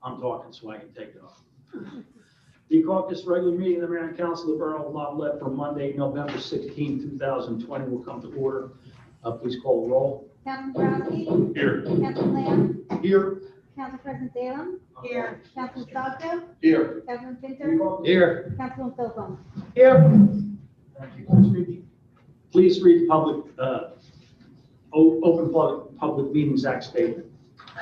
I'm talking so I can take it off. The caucus regular meeting of the Mayor and Council of the Borough of Lavallette for Monday, November 16, 2020 will come to order. Please call the roll. Councilman Brownstein? Here. Councilman Lamb? Here. Council President Salem? Here. Councilman Stockton? Here. Councilman Pinter? Here. Councilman Philpott? Here. Thank you. Please read public, open public meetings act statement.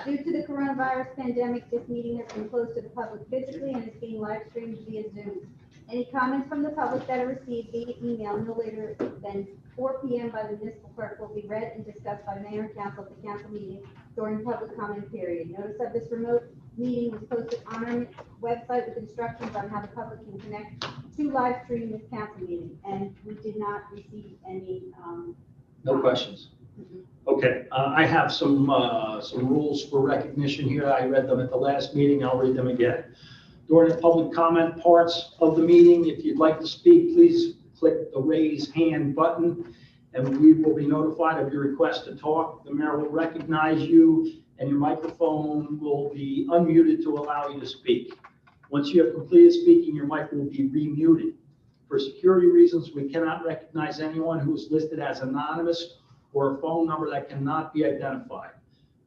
Due to the coronavirus pandemic, this meeting has been closed to the public physically and is being live streamed via Zoom. Any comments from the public that are received via email no later than 4 p.m. by the municipal clerk will be read and discussed by mayor and council at the council meeting during public comment period. Notice of this remote meeting was posted on our website with instructions on how the public can connect to live stream this council meeting, and we did not receive any. No questions. Okay, I have some rules for recognition here. I read them at the last meeting. I'll read them again. During the public comment parts of the meeting, if you'd like to speak, please click the raise hand button and we will be notified of your request to talk. The mayor will recognize you and your microphone will be unmuted to allow you to speak. Once you have completed speaking, your mic will be remuted. For security reasons, we cannot recognize anyone who is listed as anonymous or a phone number that cannot be identified.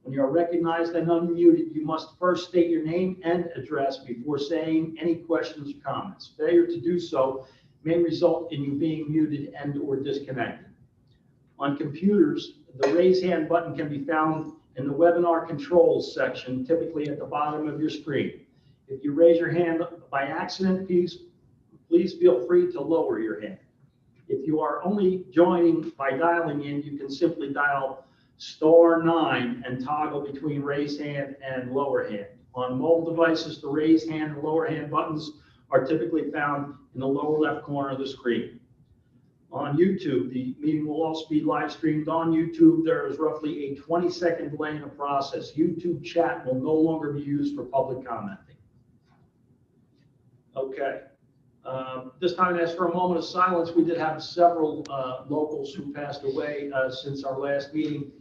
When you are recognized and unmuted, you must first state your name and address before saying any questions or comments. Failure to do so may result in you being muted and or disconnected. On computers, the raise hand button can be found in the webinar controls section, typically at the bottom of your screen. If you raise your hand by accident, please feel free to lower your hand. If you are only joining by dialing in, you can simply dial *9 and toggle between raise hand and lower hand. On mobile devices, the raise hand and lower hand buttons are typically found in the lower left corner of the screen. On YouTube, the meeting will also be live streamed on YouTube. There is roughly a 20-second delay in the process. YouTube chat will no longer be used for public commenting. Okay. This time, as for a moment of silence, we did have several locals who passed away since our last meeting.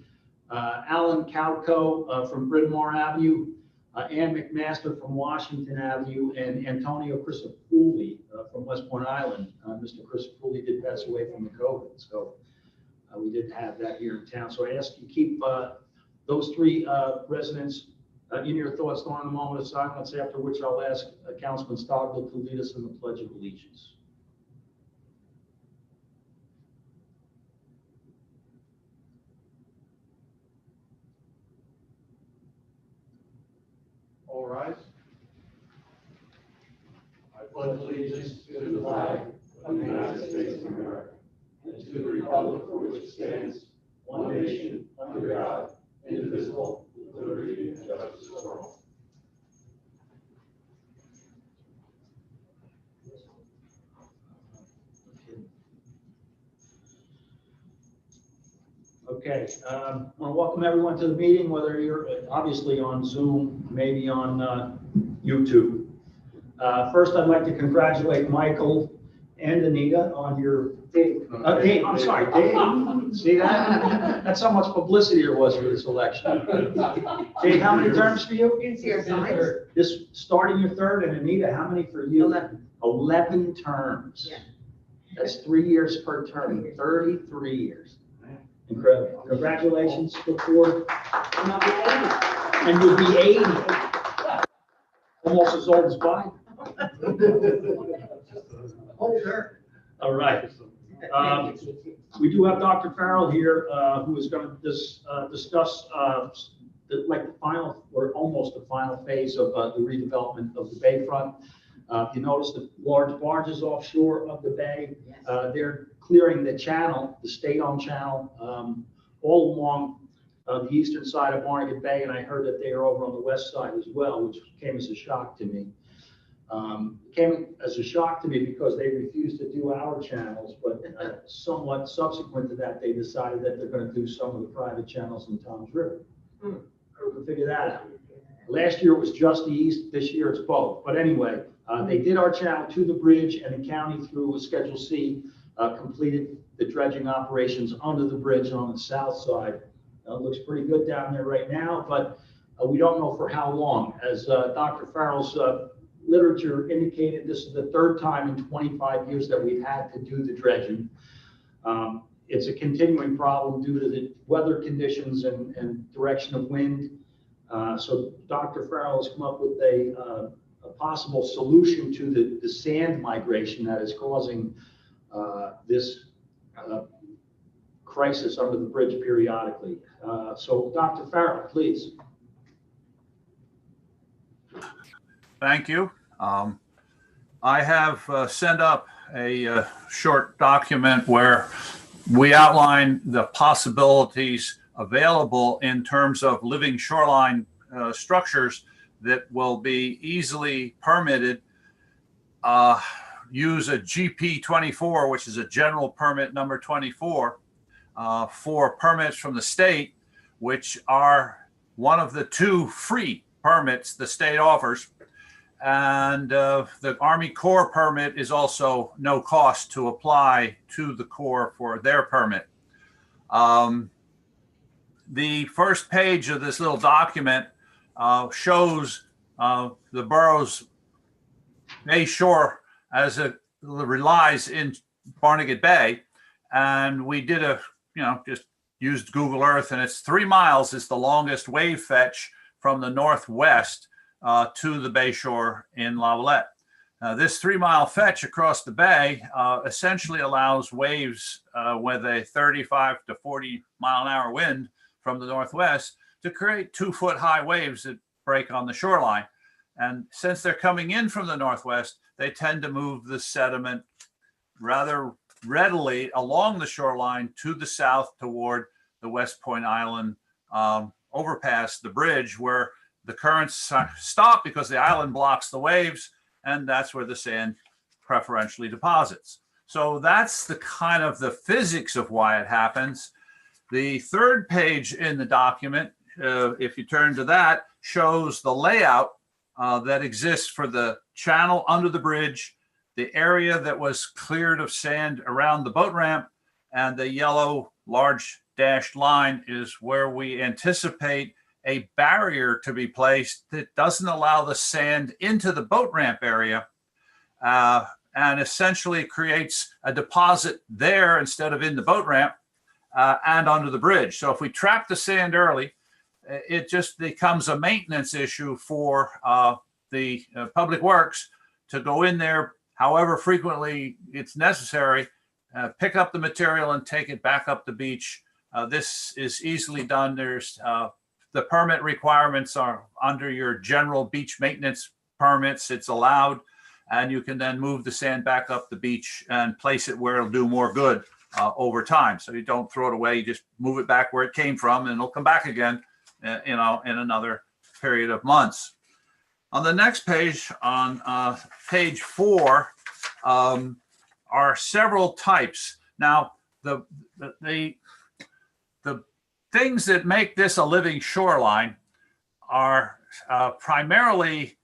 Alan Cowco from Bryn Mawr Avenue, Ann McMaster from Washington Avenue, and Antonio Crisafulli from West Point Island. Mr. Crisafulli did pass away from the COVID, so we did have that here in town. So I ask you keep those three residents in your thoughts during a moment of silence, after which I'll ask Councilman Stogdill to lead us in the Pledge of Allegiance. All rise. I pledge allegiance to the flag of the United States of America and to the republic for which it stands, one nation, under God, indivisible, with liberty and justice for all. Okay, I want to welcome everyone to the meeting, whether you're obviously on Zoom, maybe on YouTube. First, I'd like to congratulate Michael and Anita on your Dave. I'm sorry, Dave. See that? That's how much publicity there was for this election. Dave, how many terms for you? This starting your third, and Anita, how many for you? 11 terms. Yeah. That's 3 years per term, 33 years. Incredible. Congratulations. Look forward. And you'll be 80. Almost as old as Biden. Older. All right. We do have Dr. Farrell here, who is going to discuss the final, or almost the final phase of the redevelopment of the bayfront. You notice the large barges offshore of the bay. They're clearing the channel, the state-owned channel, all along the eastern side of Barnegat Bay, and I heard that they are over on the west side as well, which came as a shock to me. Came as a shock to me because they refused to do our channels, but somewhat subsequent to that, they decided that they're going to do some of the private channels in Tom's River. Couldn't figure that out. Last year it was just the east, this year it's both. But anyway, they did our channel to the bridge, and the county through Schedule C completed the dredging operations under the bridge on the south side. Looks pretty good down there right now, but We don't know for how long. As Dr. Farrell's literature indicated, this is the third time in 25 years that we've had to do the dredging. It's a continuing problem due to the weather conditions and direction of wind. So Dr. Farrell has come up with a possible solution to the sand migration that is causing this crisis under the bridge periodically. So Dr. Farrell, please. Thank you. I have sent up a short document where we outline the possibilities available in terms of living shoreline structures that will be easily permitted. Use a GP 24, which is a general permit number 24, for permits from the state, which are one of the two free permits the state offers. And the Army Corps permit is also no cost to apply to the Corps for their permit. The first page of this little document shows the borough's bay shore as it relies in Barnegat Bay. And we did just used Google Earth, and it's 3 miles is the longest wave fetch from the northwest to the bay shore in Lavallette. This 3 mile fetch across the bay essentially allows waves with a 35 to 40 mile an hour wind from the northwest to create 2 foot high waves that break on the shoreline. And since they're coming in from the northwest, they tend to move the sediment rather readily along the shoreline to the south toward the West Point Island overpass, the bridge, where the currents stop because the island blocks the waves, and that's where the sand preferentially deposits. So that's the kind of the physics of why it happens. The third page in the document, if you turn to that, shows the layout that exists for the channel under the bridge, the area that was cleared of sand around the boat ramp, and the yellow large dashed line is where we anticipate a barrier to be placed that doesn't allow the sand into the boat ramp area, and essentially creates a deposit there instead of in the boat ramp and under the bridge. So if we trap the sand early, it just becomes a maintenance issue for the public works to go in there however frequently it's necessary, pick up the material and take it back up the beach. This is easily done. There's the permit requirements are under your general beach maintenance permits. It's allowed, and you can then move the sand back up the beach and place it where it'll do more good over time. So you don't throw it away, you just move it back where it came from, and it'll come back again, in another period of months. On the next page, on page 4, are several types. Now, the things that make this a living shoreline are primarily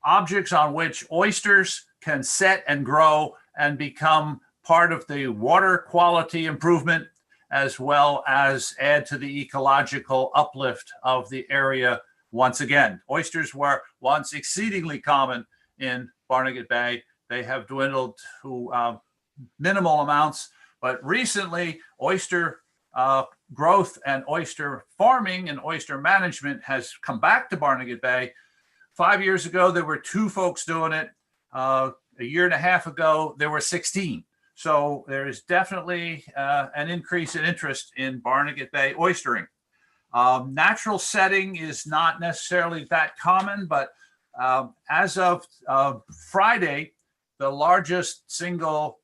objects on which oysters can set and grow and become part of the water quality improvement, as well as add to the ecological uplift of the area. Once again, oysters were once exceedingly common in Barnegat Bay. They have dwindled to minimal amounts, but recently oyster growth and oyster farming and oyster management has come back to Barnegat Bay. 5 years ago, there were 2 folks doing it. A year and a half ago, there were 16. So there is definitely an increase in interest in Barnegat Bay oystering. Natural setting is not necessarily that common, but as of Friday, the largest single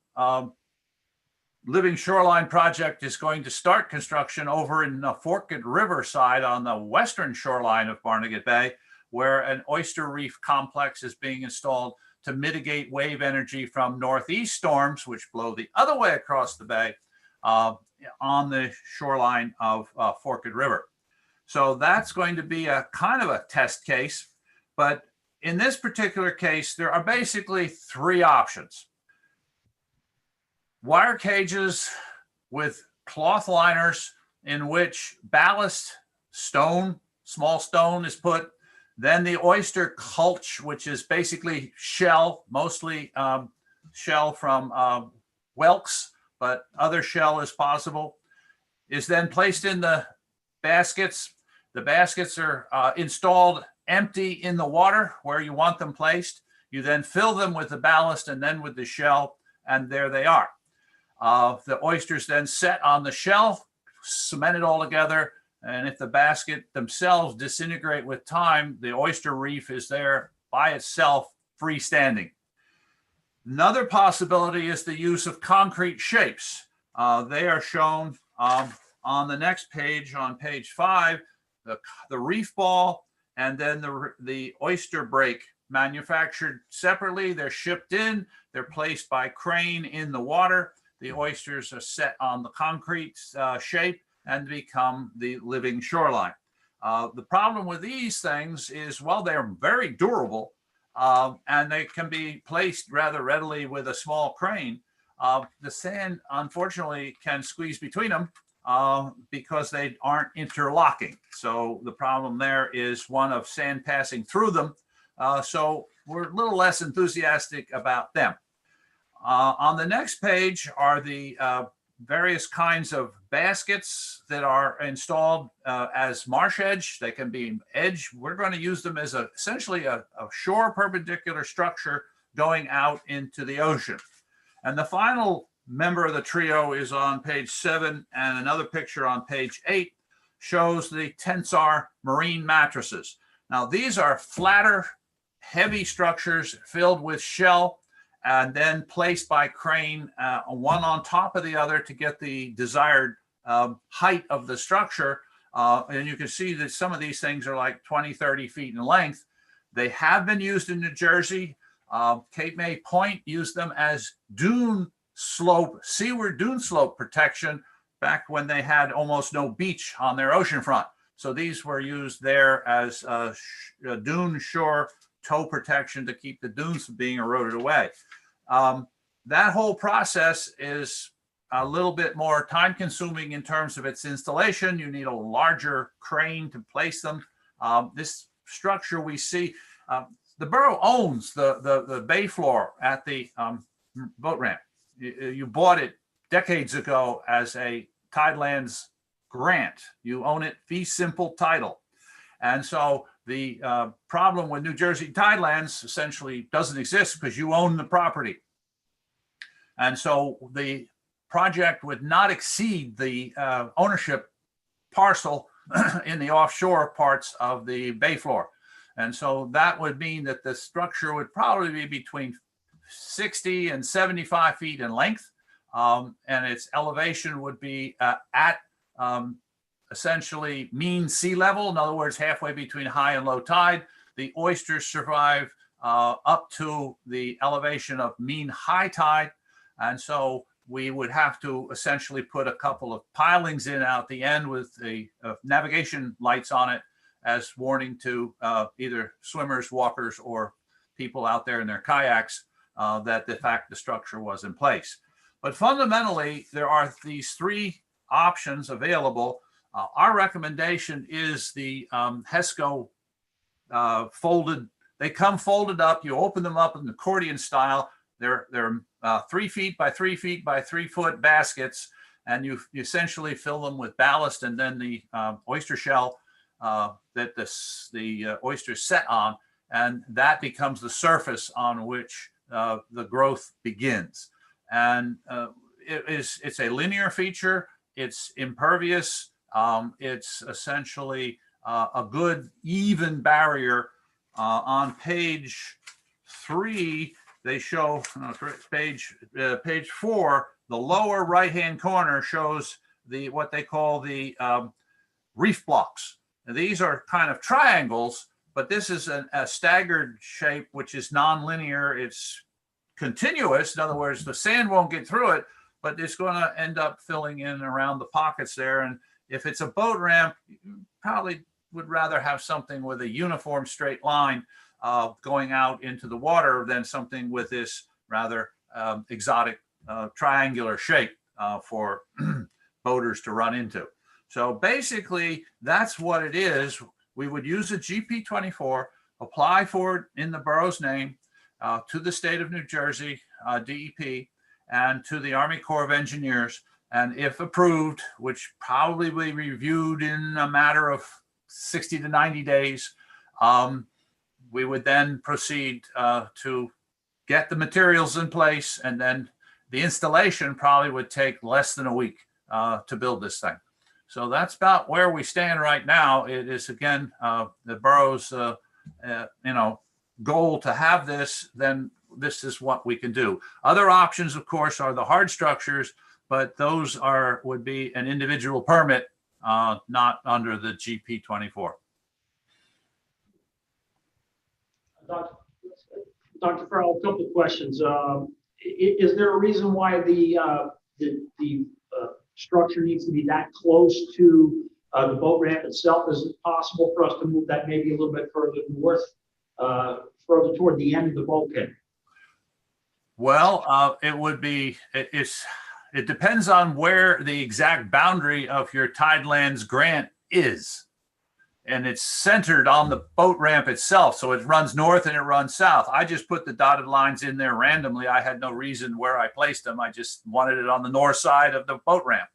living shoreline project is going to start construction over in the Forked River side on the western shoreline of Barnegat Bay, where an oyster reef complex is being installed to mitigate wave energy from northeast storms, which blow the other way across the bay on the shoreline of Forked River. So that's going to be a kind of a test case. But in this particular case, there are basically 3 options. Wire cages with cloth liners in which ballast, stone, small stone is put. Then the oyster culch, which is basically shell, mostly shell from whelks, but other shell is possible, is then placed in the baskets. The baskets are installed empty in the water where you want them placed. You then fill them with the ballast and then with the shell, and there they are. The oysters then set on the shell, cemented all together, and if the basket themselves disintegrate with time, the oyster reef is there by itself, freestanding. Another possibility is the use of concrete shapes. They are shown on the next page, on page 5, the reef ball, and then the oyster break, manufactured separately. They're shipped in, they're placed by crane in the water. The oysters are set on the concrete shape and become the living shoreline. The problem with these things is, well, they're very durable and they can be placed rather readily with a small crane. The sand, unfortunately, can squeeze between them because they aren't interlocking. So the problem there is one of sand passing through them. So we're a little less enthusiastic about them. On the next page are the various kinds of baskets that are installed as marsh edge. They can be edge. We're going to use them as essentially a shore perpendicular structure going out into the ocean. And the final member of the trio is on page 7, and another picture on page 8 shows the Tensar marine mattresses. Now, these are flatter, heavy structures filled with shell and then placed by crane, one on top of the other to get the desired height of the structure. And you can see that some of these things are like 20, 30 feet in length. They have been used in New Jersey. Cape May Point used them as dune slope, seaward dune slope protection back when they had almost no beach on their ocean front. So these were used there as dune shore toe protection to keep the dunes from being eroded away. That whole process is a little bit more time consuming in terms of its installation. You need a larger crane to place them. This structure we see, the borough owns the bay floor at the boat ramp. You bought it decades ago as a Tidelands grant. You own it fee simple title. And so the problem with New Jersey Tidelands essentially doesn't exist because you own the property. And so the project would not exceed the ownership parcel in the offshore parts of the bay floor. And so that would mean that the structure would probably be between 60 and 75 feet in length. And its elevation would be at essentially mean sea level. In other words, halfway between high and low tide. The oysters survive up to the elevation of mean high tide. And so we would have to essentially put a couple of pilings in out the end with the navigation lights on it as warning to either swimmers, walkers, or people out there in their kayaks that the fact the structure was in place. But fundamentally, there are these 3 options available. Our recommendation is the HESCO folded. They come folded up. You open them up in accordion style. They're 3 feet by 3 feet by 3 foot baskets, and you essentially fill them with ballast and then the oyster shell that the oysters set on, and that becomes the surface on which the growth begins. And it's a linear feature. It's impervious. It's essentially a good even barrier. On page 3, they show page 4. The lower right-hand corner shows what they call the reef blocks. Now, these are kind of triangles, but this is a staggered shape, which is nonlinear. It's continuous. In other words, the sand won't get through it, but it's going to end up filling in around the pockets there. And if it's a boat ramp, you probably would rather have something with a uniform straight line going out into the water than something with this rather exotic triangular shape for boaters to run into. So basically, that's what it is. we would use a GP24, apply for it in the borough's name to the state of New Jersey, DEP, and to the Army Corps of Engineers. And if approved, which probably will be reviewed in a matter of 60 to 90 days, we would then proceed to get the materials in place, and then the installation probably would take less than a week to build this thing. So that's about where we stand right now. It is, again, the borough's goal to have this. Then this is what we can do. Other options, of course, are the hard structures, but those would be an individual permit, not under the GP24. Dr. Farrell, a couple of questions. Is there a reason why the structure needs to be that close to the boat ramp itself? Is it possible for us to move that maybe a little bit further north, further toward the end of the bulkhead? Well, it depends on where the exact boundary of your Tidelands grant is. And it's centered on the boat ramp itself. So it runs north and it runs south. I just put the dotted lines in there randomly. I had no reason where I placed them. I just wanted it on the north side of the boat ramp.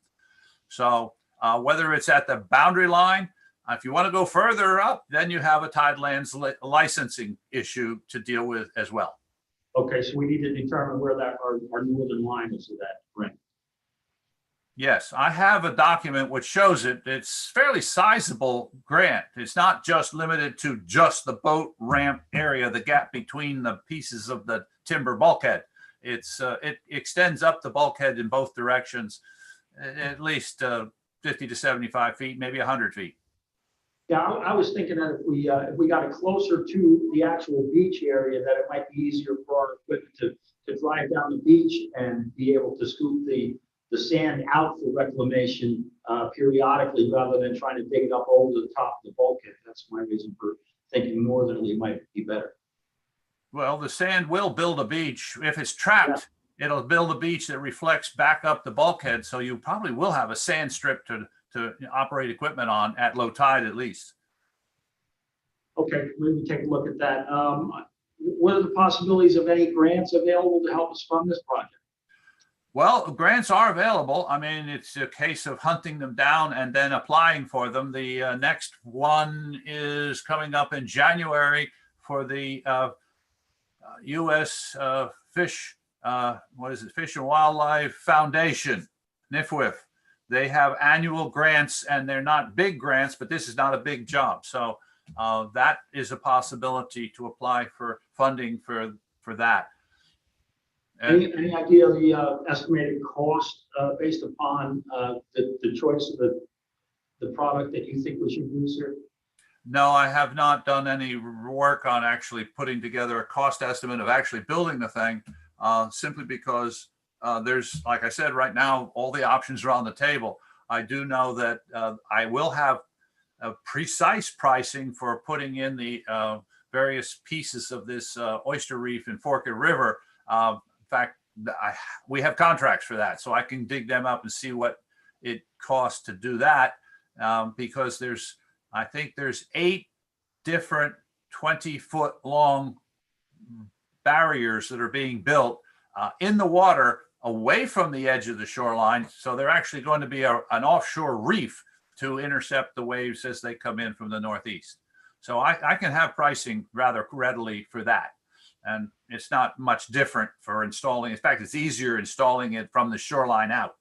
So whether it's at the boundary line, if you want to go further up, then you have a Tidelands licensing issue to deal with as well. Okay, so we need to determine where our northern line is of that ramp. Yes, I have a document which shows it. It's fairly sizable grant. It's not just limited to just the boat ramp area, the gap between the pieces of the timber bulkhead. It extends up the bulkhead in both directions, at least 50 to 75 feet, maybe 100 feet. Yeah, I was thinking that if we got it closer to the actual beach area, that it might be easier for our equipment to drive down the beach and be able to scoop the sand out for reclamation periodically, rather than trying to dig it up over the top of the bulkhead. That's my reason for thinking northerly might be better. Well, the sand will build a beach. If it's trapped, it'll build a beach that reflects back up the bulkhead. So you probably will have a sand strip to operate equipment on at low tide, at least. Okay, maybe take a look at that. What are the possibilities of any grants available to help us fund this project? Well, grants are available. I mean, it's a case of hunting them down and then applying for them. The next one is coming up in January for the U.S. Fish and Wildlife Foundation, NIFWIF. They have annual grants, and they're not big grants, but this is not a big job. So that is a possibility to apply for funding for that. Any idea of the estimated cost based upon the choice of the product that you think we should use here? No, I have not done any work on actually putting together a cost estimate of actually building the thing, simply because there's, like I said, right now, all the options are on the table. I do know that I will have a precise pricing for putting in the various pieces of this oyster reef in Forked River. In fact, we have contracts for that, so I can dig them up and see what it costs to do that, because I think there's 8 different 20-foot long barriers that are being built in the water away from the edge of the shoreline. So they're actually going to be an offshore reef to intercept the waves as they come in from the northeast. So I can have pricing rather readily for that. And it's not much different for installing. In fact, it's easier installing it from the shoreline out.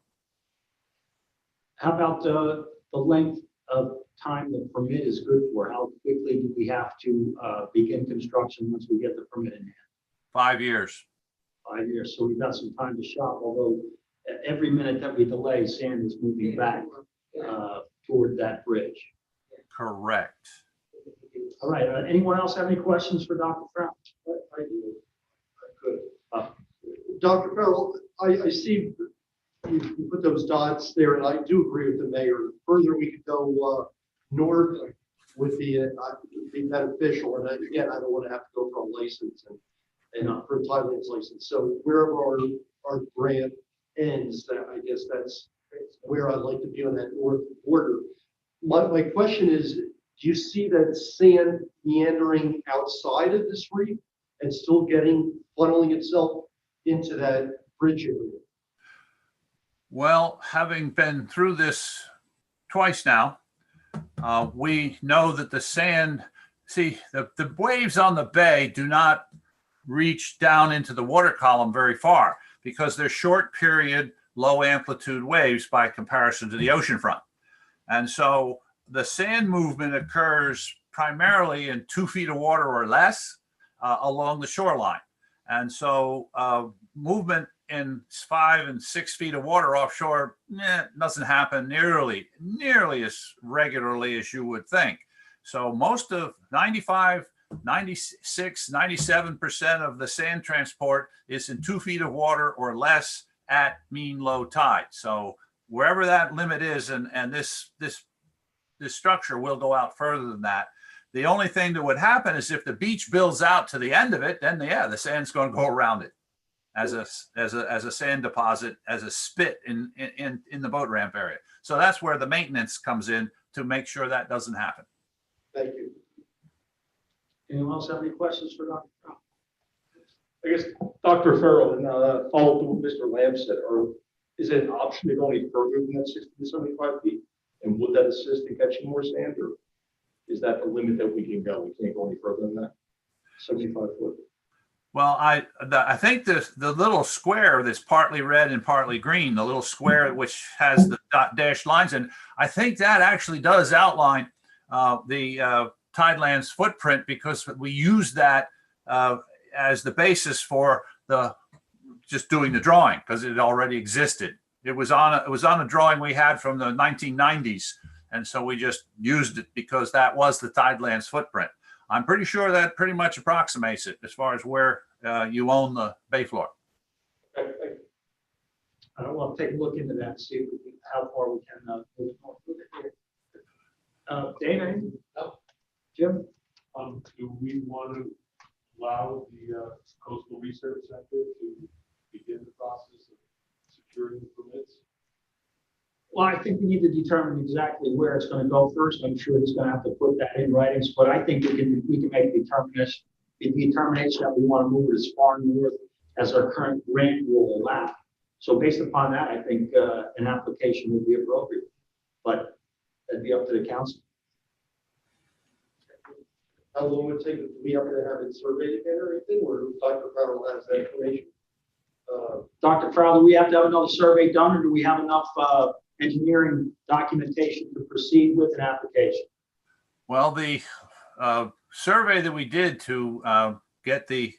How about the length of time the permit is good for? How quickly do we have to begin construction once we get the permit in hand? 5 years. 5 years. So we've got some time to shop, although every minute that we delay, sand is moving back toward that bridge. Correct. All right. Anyone else have any questions for Dr. Farrell? I do. Good. Dr. Farrell, I see you put those dots there, and I do agree with the mayor. The further we could go north with the be beneficial. And again, I don't want to have to go for a license and for a Tidelands license. So wherever our grant ends, that I guess that's where I'd like to be on that north border. My question is, do you see that sand meandering outside of this reef and still funneling itself into that bridge area? Well, having been through this twice now, we know that the sand, the waves on the bay do not reach down into the water column very far because they're short period, low amplitude waves by comparison to the oceanfront. And so the sand movement occurs primarily in 2 feet of water or less along the shoreline. And so movement in 5 and 6 feet of water offshore doesn't happen nearly as regularly as you would think. So most of 95, 96, 97% of the sand transport is in 2 feet of water or less at mean low tide. So wherever that limit is, and this structure will go out further than that. The only thing that would happen is if the beach builds out to the end of it, then the sand's going to go around it as a sand deposit, as a spit in the boat ramp area. So that's where the maintenance comes in to make sure that doesn't happen. Thank you. Anyone else have any questions for Dr. Farrell? I guess, Dr. Farrell, and follow up what Mr. Lamb said, is it an option to go any further than that 60 to 75 feet? And would that assist in catching more sand, or is that the limit that we can go? We can't go any further than that, 75 foot? Well, I think the little square that's partly red and partly green, the little square which has the dashed lines, and I think that actually does outline the Tidelands footprint, because we use that as the basis for just doing the drawing, because it already existed. It was on a drawing we had from the 1990s, and so we just used it because that was the Tidelands footprint. I'm pretty sure that pretty much approximates it as far as where you own the bay floor. I don't want to take a look into that, see how far we can move it. Dana? No. Jim? Do we want to allow the Coastal Research Center to begin the process of securing the permits? Well, I think we need to determine exactly where it's going to go first. I'm sure he's going to have to put that in writings, but I think we can make the determination that we want to move it as far north as our current grant will allow. So based upon that, I think an application would be appropriate, but that'd be up to the council. How long would it take to be up there, have it surveyed again or anything, or Dr. Farrell has that information? Dr. Farrell, do we have to have another survey done, or do we have enough engineering documentation to proceed with an application? Well, the survey that we did to get the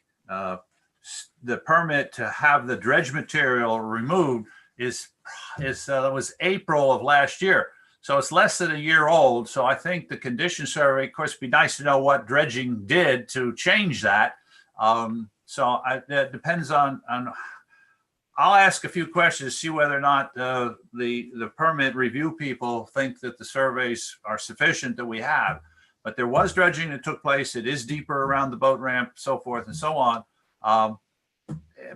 permit to have the dredge material removed was April of last year. So it's less than a year old. So I think the condition survey, of course, it'd be nice to know what dredging did to change that. That depends on. I'll ask a few questions, see whether or not the permit review people think that the surveys are sufficient that we have. But there was dredging that took place. It is deeper around the boat ramp, so forth and so on.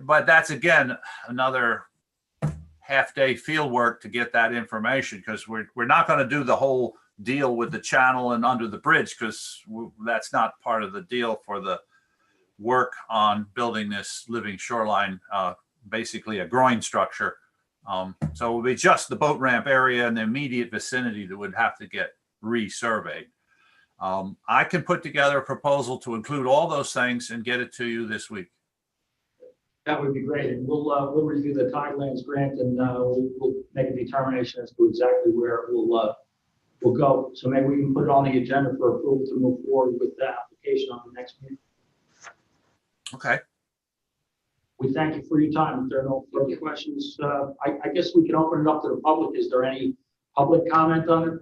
But that's, again, another half-day field work to get that information, because we're not going to do the whole deal with the channel and under the bridge, because that's not part of the deal for the work on building this living shoreline, basically a groin structure. So it would be just the boat ramp area and the immediate vicinity that would have to get resurveyed. I can put together a proposal to include all those things and get it to you this week. That would be great. And we'll review the Tidelands grant, and we'll make a determination as to exactly where we'll go. So maybe we can put it on the agenda for approval to move forward with the application on the next meeting. Okay. We thank you for your time. If there are no further questions, I guess we can open it up to the public. Is there any public comment on it?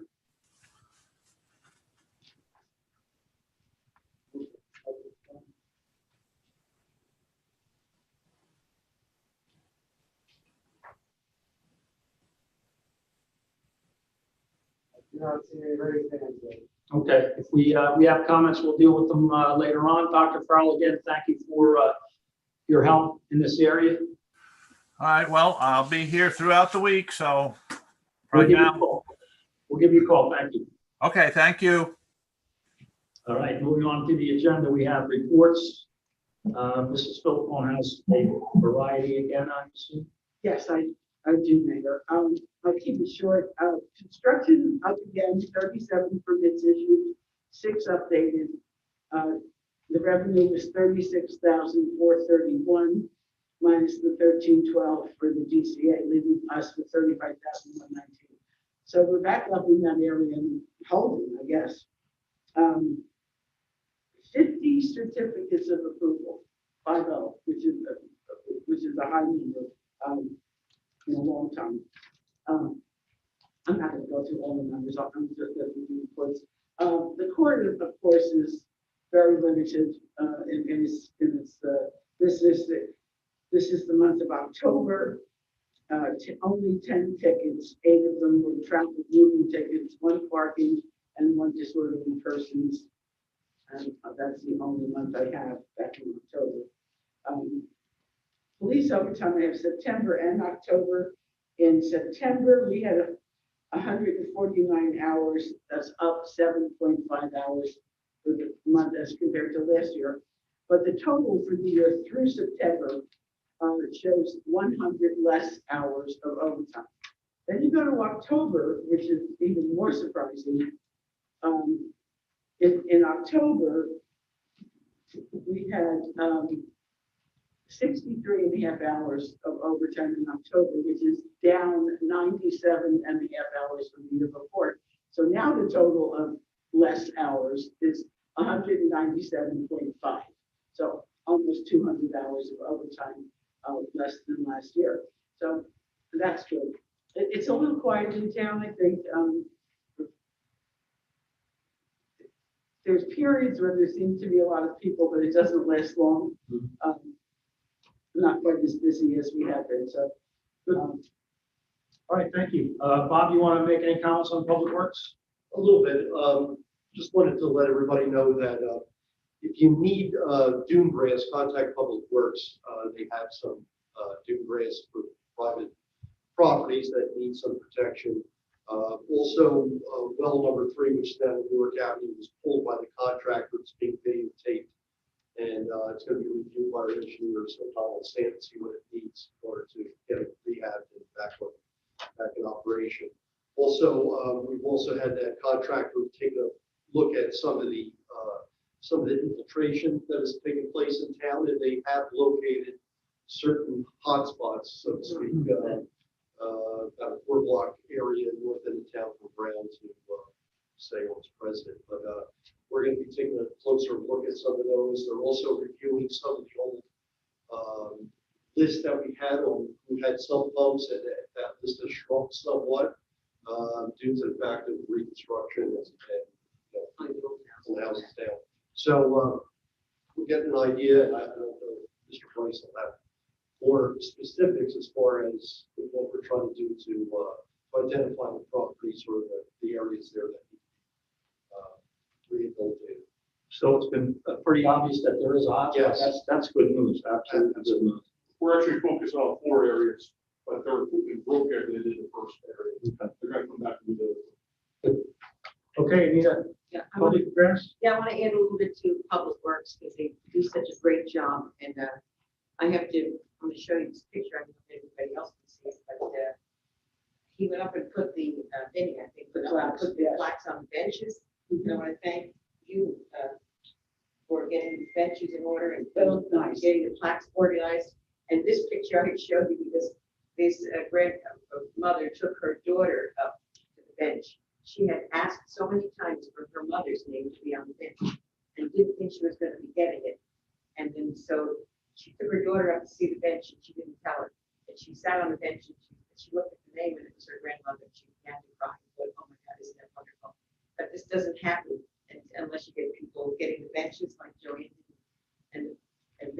Okay, if we have comments, we'll deal with them later on. Dr. Farrell, again, thank you for your help in this area. All right. Well, I'll be here throughout the week. So We'll right give you a now. call. We'll give you a call. Thank you. Okay. Thank you. All right, moving on to the agenda, we have reports. Mrs. Philpone has a variety again, I'm assuming. Yes, I do, Mayor. I'll keep it short. Construction up again, 37 permits issued, 6 updated. The revenue was 36,431 minus the 1312 for the DCA, leaving us with 35,119. So we're back up in that area and holding, I guess. 50 certificates of approval, 50, which is a high number in a long time. I'm not going to go through all the numbers. I'm just going to do reports. The court, of course, is very limited in its. This is the month of October. Only 10 tickets. 8 of them were traffic moving tickets, 1 parking, and 1 disorderly persons. And that's the only month I have back in October. Police overtime, I have September and October. In September, we had 149 hours. That's up 7.5 hours for the month as compared to last year. But the total for the year through September shows 100 less hours of overtime. Then you go to October, which is even more surprising. In October, we had 63 and a half hours of overtime in October, which is down 97 and a half hours from the year before. So now the total of less hours is 197.5. So almost 200 hours of overtime less than last year. So that's good. It's a little quiet in town, I think. There's periods where there seems to be a lot of people, but it doesn't last long. Not quite as busy as we have been. So, All right, thank you. Bob, you want to make any comments on Public Works? A little bit. Just wanted to let everybody know that if you need dune grass, contact Public Works. They have some dune grass for private properties that need some protection. Also, well number 3, which is down in Newark Avenue, was pulled by the contractor. It's being videotaped, and it's going to be reviewed by our engineers sometime on stand and see what it needs in order to get it rehabbed and back in operation. Also, we've also had that contractor take a look at some of the infiltration that is taking place in town, and they have located certain hotspots, so to speak, about a 4-block area north end of town for Brown to say what's president. But we're going to be taking a closer look at some of those. They're also reviewing some of the old list that we had on who had some bumps, and that list has shrunk somewhat due to the fact of reconstruction and the houses down. So we're getting an idea. I don't know if Mr. Price will have more specifics as far as what we're trying to do to identify the properties or the areas there that need to be rehabilitated. So it's been pretty obvious that there is a hotspot. Yes. That's good news. Absolutely good news. We're actually focused on 4 areas, but they're broke area they did the first area. They're going to come back and do the. Okay, Anita, Yeah, I want Public Affairs? to add a little bit to Public Works because they do such a great job. And I'm going to show you this picture. I don't know if anybody else can see it, but he went up and put the Vinny, I think, put the plaques on the benches. And I want to thank you for getting the benches in order and getting the plaques organized. And this picture I showed you because this grandmother took her daughter up to the bench. She had asked so many times for her mother's name to be on the bench and didn't think she was going to be getting it. And then so she took her daughter up to see the bench and she didn't tell her. And she sat on the bench and she looked at the name and it was her grandmother. She began to cry. But, oh my God, isn't that wonderful? But this doesn't happen unless you get people getting the benches like Joanne and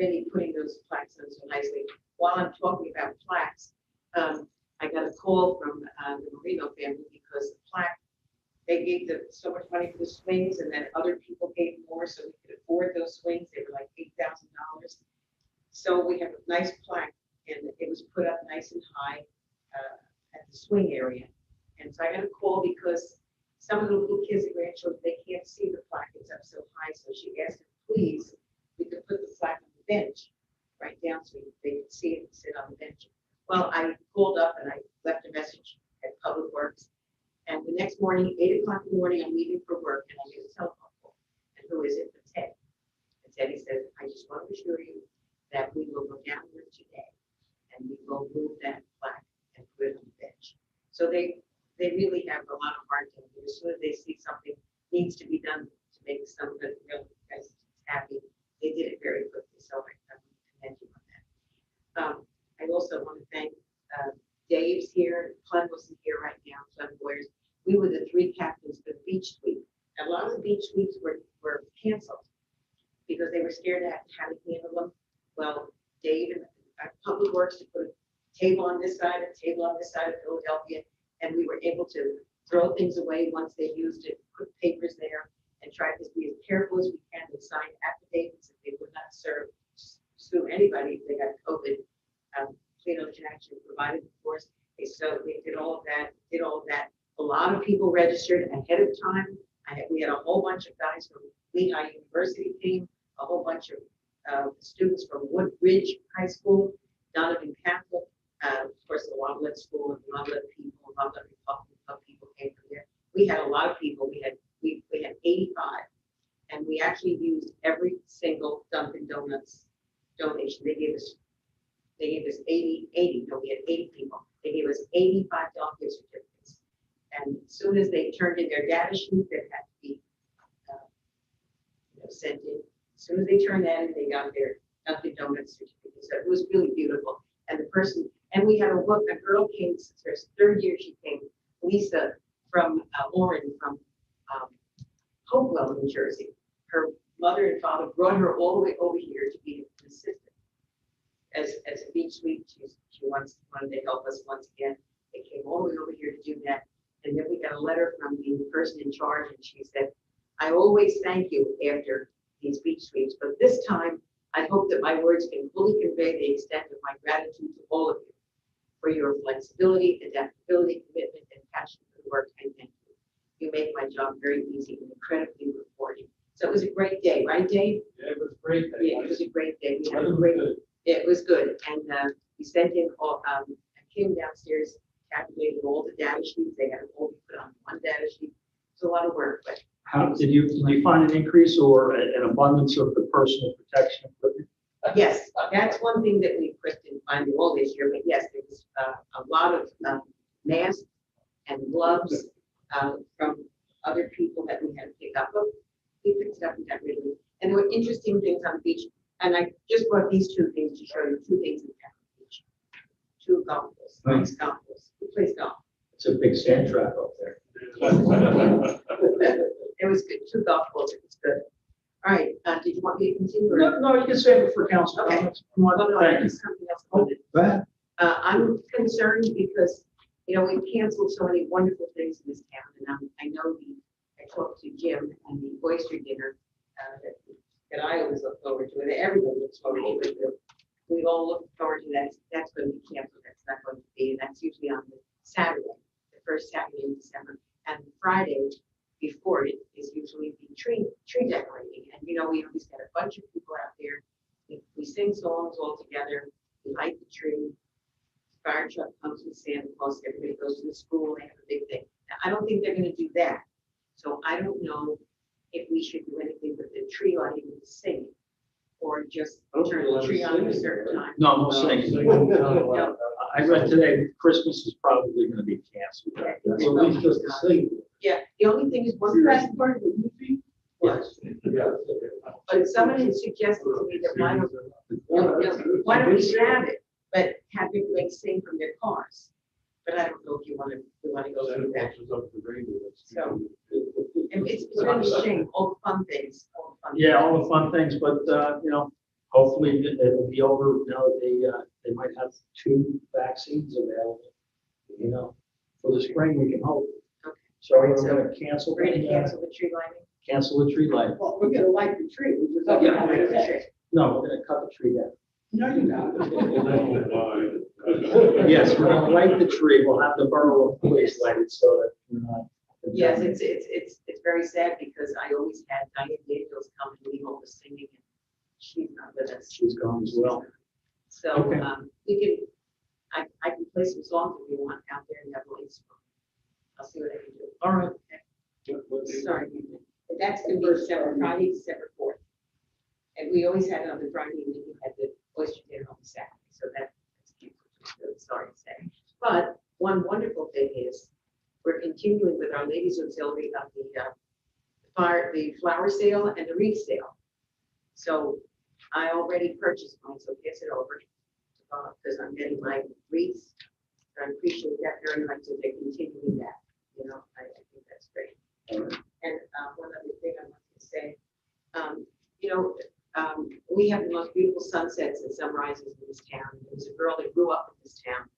Vinny putting those plaques on so nicely. While I'm talking about plaques, I got a call from the Marino family because the plaque, they gave so much money for the swings, and then other people gave more so we could afford those swings. They were like $8,000. So we have a nice plaque, and it was put up nice and high at the swing area. And so I got a call because some of the little kids at grandchildren, they can't see the plaque. It's up so high, so she asked if please, we could put the flag on the bench right down so they could see it and sit on the bench. Well, I pulled up and I left a message at Public Works. And the next morning, 8 o'clock in the morning, I'm leaving for work and I get a telephone call. And who is it? It's Ted. And Teddy said, I just want to assure you that we will go down there today and we will move that flag and put it on the bench. So they really have a lot of heart in it. As soon as they see something needs to be done to make somebody really happy, they did it very quickly. So I commend you on that. I also want to thank Dave's here. Clem wasn't here right now. Clem Boyers. We were the 3 captains for the beach sweep. A lot of the beach sweeps were canceled because they were scared of how to handle them. Well, Dave and Public Works to put a table on this side, a table on this side of Philadelphia, and we were able to throw things away once they used it, put papers there, and try to be as careful as we can and sign affidavits that they would not sue anybody if they got COVID. Clean Ocean actually provided for us. They did all of that. A lot of people registered ahead of time. We had a whole bunch of guys from Lehigh University came, a whole bunch of students from Woodridge High School, Donovan Catholic, of course, the Woblet School, and a lot of people, a lot of Republican Club people came from there. We had a lot of people. We had 85, and we actually used every single Dunkin' Donuts donation. They gave us 80. No, we had 80 people. They gave us 85 gift certificates. And as soon as they turned in their data sheet that had to be sent in, as soon as they turned that in, they got their Dunkin' Donuts certificates. So it was really beautiful. And we had a girl came, since her 3rd year she came, Lisa from Lauren from Hopewell, New Jersey. Her mother and father brought her all the way over here to be an assistant. As a beach sweep, she wanted to help us once again. They came all the way over here to do that. And then we got a letter from the person in charge, and she said, I always thank you after these beach sweeps, but this time I hope that my words can fully convey the extent of my gratitude to all of you for your flexibility, adaptability, commitment, and passion for the work. I thank you. You make my job very easy and incredibly rewarding. So it was a great day, right, Dave? Yeah, it was great. Yeah, it was a great day. We had a great. It was good, and we sent in all. I came downstairs, calculated all the data sheets. They had to all be put on one data sheet. It's a lot of work, but How did you find an increase or an abundance of the personal protection equipment? yes, that's one thing that we didn't find all this year. But yes, there was a lot of masks and gloves from other people that we had to pick up. But we picked it up and got rid of it. And there were interesting things on the beach. And I just brought these 2 things to show you 2 things in town beach. 2 golf balls, nice golf balls. Who plays golf? It's a big sand trap up there. It was good. 2 golf balls. It was good. All right. Did you want me to continue? Or? No, you can save it for council Okay. comments. Well, no, I Thank you. have something else I wanted. Go ahead. I'm concerned because, we've canceled so many wonderful things in this town. And I know I talked to Jim and the oyster dinner that I always look forward to, and everyone looks forward to it. We all look forward to that. That's going to be canceled. That's not going to be. And that's usually on the Saturday, the first Saturday in December. And Friday before it is usually the tree decorating. And, we always get a bunch of people out there. We sing songs all together. We light the tree. Fire truck comes with Santa Claus. Everybody goes to the school. They have a big thing. Now, I don't think they're going to do that. So I don't know if we should do anything with the tree lighting and singing, or just turn the tree on at a certain time. No singing. No. I read today Christmas is probably going to be canceled. Well, at least just to sing. Yeah, the only thing is one person, part of the movie? Yes. Yeah. but someone had suggested to me that why don't we have it, but have people sing from their cars. But I don't know if we want to go through that. So, and it's really a shame, all the fun things. Yeah, all the fun things, but, hopefully it'll be over. They might have 2 vaccines available, for the spring, we can hope. Okay. So we're going to cancel. We're gonna cancel the tree lighting? Cancel the tree lighting. Well, we're gonna light the tree. We just- Yeah. No, we're going to cut the tree down. No, you're not. Yes, we're going to light the tree. We'll have the borough police light it so that we're not. Yes, it's very sad because I always had Diane She's gone as well. So, Okay. I can play some songs if you want out there in that place. I'll see what I can do. All right. Sorry. That's gonna be December, Friday, December 4th. And we always had it on the Friday, and then we had the oyster dinner on the Saturday, so that's really sorry to say. But one wonderful thing is, we're continuing with our ladies auxiliary of the flower sale and the wreath sale. So I already purchased mine, so pass it over, because I'm getting my wreaths. I appreciate that very much, that they're continuing that, you know, I think that's great. And one other thing I want to say, you know, we have the most beautiful sunsets and sunrises in this town. There was a girl that grew up in this town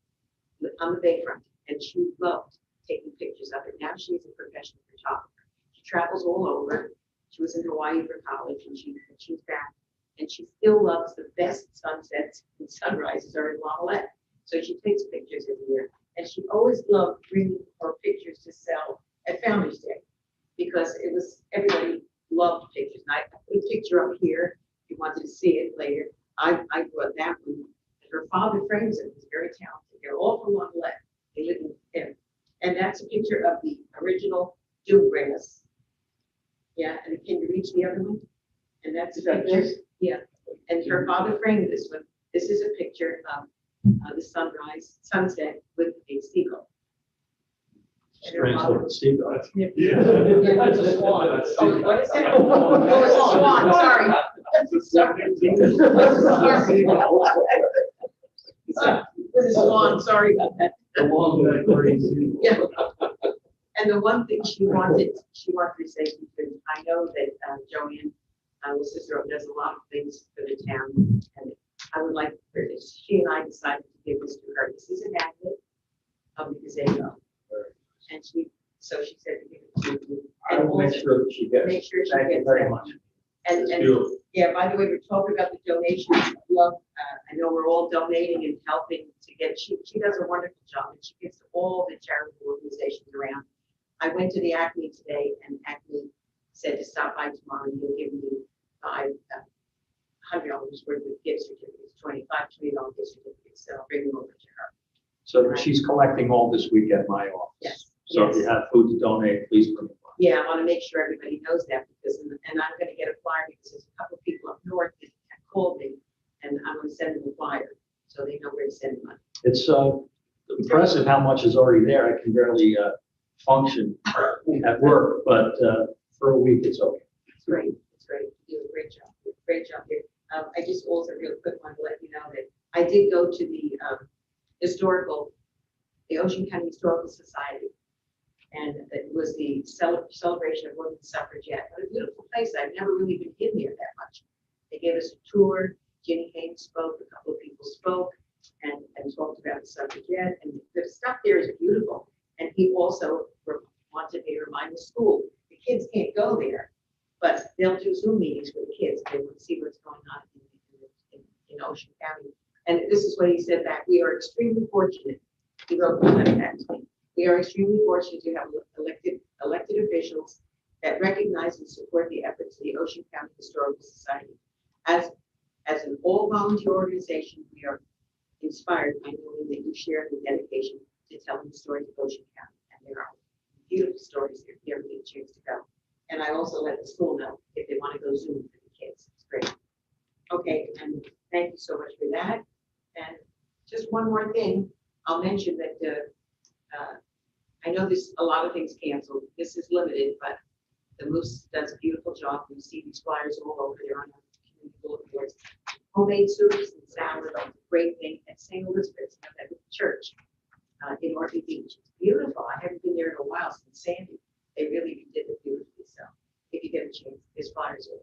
on the bayfront, and she loved taking pictures of it. Now she's a professional photographer. She travels all over. She was in Hawaii for college, and she's back, and she still loves the best sunsets and sunrises are in Wailea. So she takes pictures every year, and she always loved bringing her pictures to sell at Founders Day, because it was, everybody loved pictures. And I put a picture up here if you wanted to see it later. I brought that one. Her father frames it. He's very talented. They're all from Wailea. They live in there. And that's a picture of the original dewgrass. Yeah, and can you reach the other one? And that's a picture. Yeah. And her father framed this one. This is a picture of the sunset with a seagull. Strange little seagull. Yeah, that's a swan. That's Oh, what is that? Oh, it's a swan, sorry. With a swan, sorry about that. Yeah. And the one thing she wanted to say, because I know that Joanne, sister, does a lot of things for the town, and I would like her, she and I decided to give this to her. This is a magnet of the gazebo. And she said to give it to you. I will make sure that she gets. Make sure she Thank you gets very that. much. And yeah, by the way, we're talking about the donations. Love, I know we're all donating and helping to get, she does a wonderful job, and she gives to all the charitable organizations around. I went to the Acme today, and Acme said to stop by tomorrow, and you'll give me $500 worth of gift certificates, $20 gift certificates, so I'll bring them over to her. So she's collecting all this week at my office. Yes. So if you have food to donate, please bring it. Yeah, I want to make sure everybody knows that, because, and I'm going to get a flyer, because there's a couple of people up north that have called me, and I'm going to send them a flyer, so they know where to send money. It's impressive how much is already there. I can barely function at work, but for a week, it's okay. It's great, it's great. You do a great job here. I just also real quick want to let you know that I did go to the Ocean County Historical Society, and it was the celebration of women's suffragette. What a beautiful place. I've never really been in there that much. They gave us a tour. Ginny Haynes spoke, a couple of people spoke, and talked about the suffragette, and the stuff there is beautiful. And he also wanted me to remind the school, the kids can't go there, but they'll do Zoom meetings for the kids. They want to see what's going on in Ocean County. And this is what he said back: we are extremely fortunate. He wrote the letter back to me. We are extremely fortunate to have elected officials that recognize and support the efforts of the Ocean County Historical Society. As an all-volunteer organization, we are inspired by knowing that you share the dedication to telling the stories of Ocean County. And there are beautiful stories there if you ever get a chance to go. And I also let the school know if they want to go Zoom for the kids. It's great. Okay, and thank you so much for that. And just one more thing, I'll mention that I know there's a lot of things canceled. This is limited, but the Moose does a beautiful job. We see these flyers all over there on the community bulletin boards. Homemade soups and salad, a great thing at St. Elizabeth's at the church in Orphy Beach. It's beautiful. I haven't been there in a while since Sandy. They really did it beautifully. So if you get a chance, there's flyers all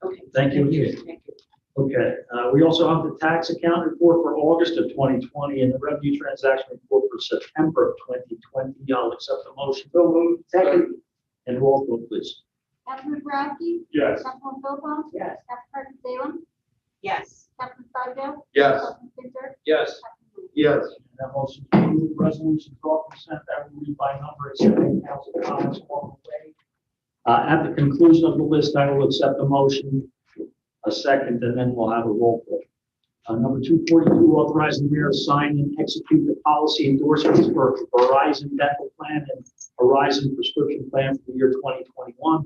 over. Okay. Thank you. Thank you. Okay, we also have the tax account report for August of 2020 and the revenue transaction report for September of 2020. I'll accept the motion. So moved. Second. And roll call, please. Councilman Bobrowski? Yes. Councilman Philpott? Yes. Council President Salem? Yes. Councilman Stadio? Yes. Councilman Pinter? Yes. Councilman Lee? Yes. That motion is approved. Resolution 12% that will read by number, accepting council comments along the way. At the conclusion of the list, I will accept the motion a second, and then we'll have a roll call. Number 242, authorizing the mayor to sign and execute the policy endorsements for Verizon Dental Plan and Horizon Prescription Plan for the year 2021.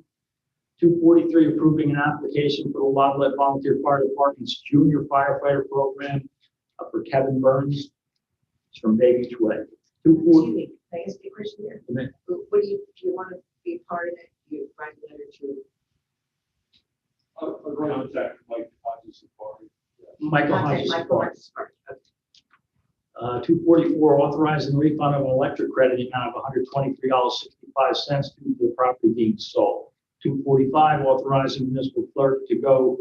243, approving an application for the Lovelet Volunteer Fire Department's Junior Firefighter Program for Kevin Burns. It's from Baby Way. Excuse me, can I ask you a question here? Amen. What do you, if you want to be part of it, you write a letter to Contact Mike Hodges and Barney. Michael contact Hodges. Michael Hodges. Okay. 244, authorizing the refund of an electric credit in the amount of $123.65 due to the property being sold. 245, authorizing municipal clerk to go